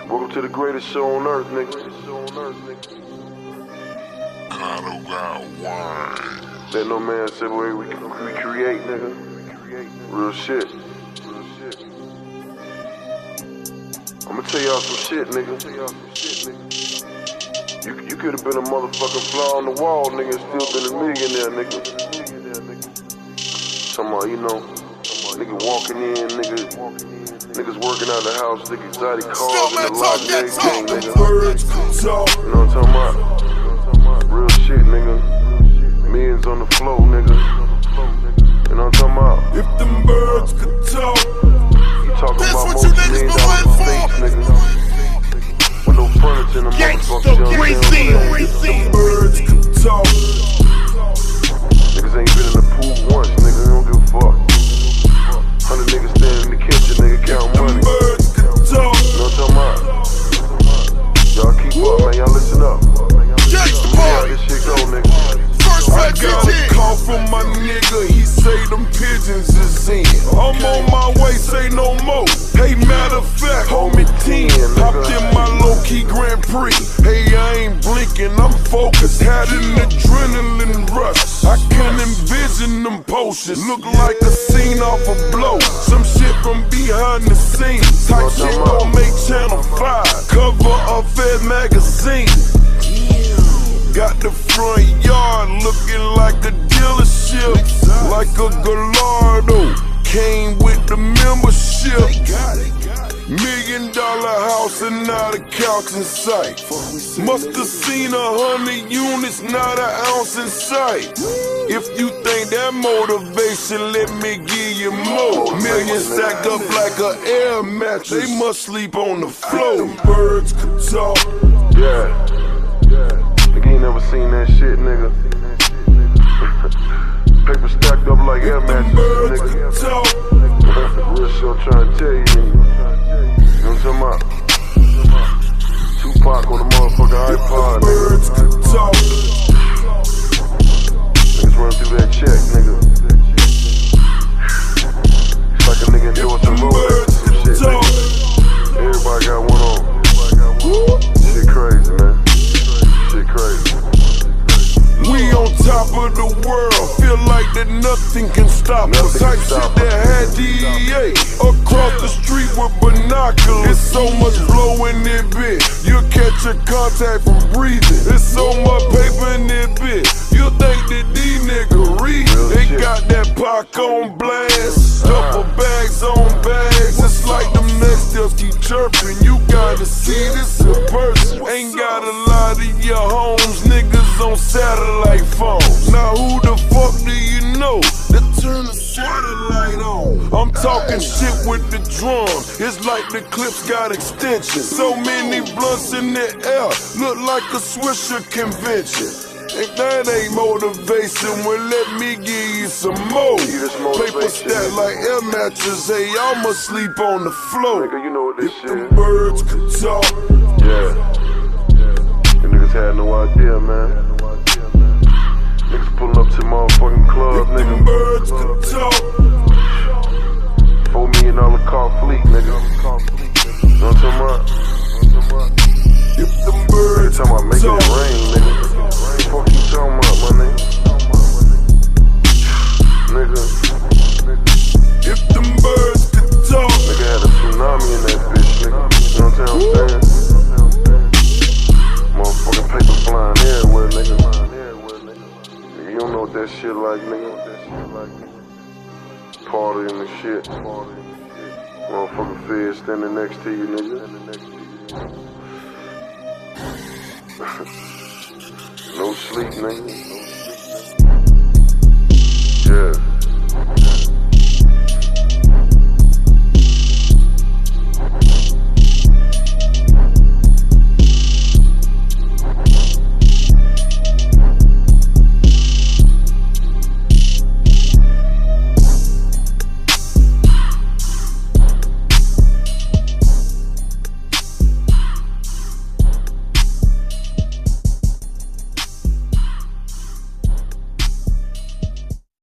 Welcome to the greatest show on earth, nigga. Cotto got wine. Let no man say the way we create, nigga. Real shit. I'ma tell y'all some shit, nigga. You could have been a motherfucking fly on the wall, nigga, and still been a millionaire, nigga. Talking about, nigga walking in, niggas working out the house, nigga, exotic cars in the lot, everything, nigga. Birds can talk. You know what I'm talking about? Real shit, nigga. Millions on the floor, nigga. You know what I'm talking about? If them birds could talk, You talking That's about what you niggas been multi-million-dollar waiting for. estates, nigga. With no furniture in the motherfuckers, you know what I'm saying? if them birds could talk, Niggas ain't been in the pool once, nigga. They don't give a fuck. 100 niggas standing in the kitchen, nigga, count them money. birds could talk. You know what I'm talking about? Y'all keep up, man. Y'all listen up. Gangsta See how party. this shit go, nigga. First I got a call from my nigga, he say them pigeons is in. I'm on my way, say no more. Hey, matter of fact, homie 10, hopped in my low-key Grand Prix. Hey, I ain't blinking, I'm focused, had an adrenaline rush. I can envision them posters, look like a scene off a blow. Some shit from behind the scenes, type shit gon' make Channel 5, cover of Fed magazine. Got the front yard looking like a dealership, like a Gallardo, came with the membership. $1 million house and not a couch in sight. Must've seen 100 units, not an ounce in sight. If you think that motivation, let me give you more. Millions stacked up like an air mattress, they must sleep on the floor. Them birds could talk. Yeah. Nigga ain't never seen that shit, nigga. Paper stacked up like air Them mattresses, birds nigga. could talk. Real shit trying to tell you, nigga. You know what I'm talking about? Tupac on the motherfucking iPod, Birds nigga. could talk. Niggas run through that check, nigga. It's like a nigga endorsing Rolex or some shit, nigga. Everybody got one on. Shit crazy, man. Shit crazy. We on top of the world, feel like that nothing can stop us. Nothing Type can shit stop that had DEA across the street with binoculars. It's so much flow in that bit, you'll catch a contact from breathing. It's so much paper in that bit, you'll think that these niggas read. They got that Pac on blast, duffel bags on bags. It's like them next steps keep chirping. You gotta see this in person. Ain't got a lot of your homes, niggas on satellite phones. Now who the fuck do you know that turn the satellite on? I'm talking shit with the drum. It's like the clips got extensions. So many blunts in the air, look like a Swisher convention. If that ain't motivation, well let me give you some more. Paper stacked like air mattress, hey, I'ma sleep on the floor. Nigga, you know what this If shit them is. birds could talk. Yeah. You niggas had no idea, man. Niggas pulling up to motherfucking club, If them nigga. birds could talk. $4 million car fleet, nigga. You know what I'm talking about? If them They birds talking about could making it talk. rain, nigga. Fuck you talking about, my nigga? Nigga. If them birds could talk. Nigga had a tsunami in that bitch, nigga. You know what I'm saying? Motherfucking paper flying everywhere, nigga. You don't know what that shit like, nigga. Partying and shit. Motherfucking feds standing next to you, nigga. No sleep, nigga. Yeah.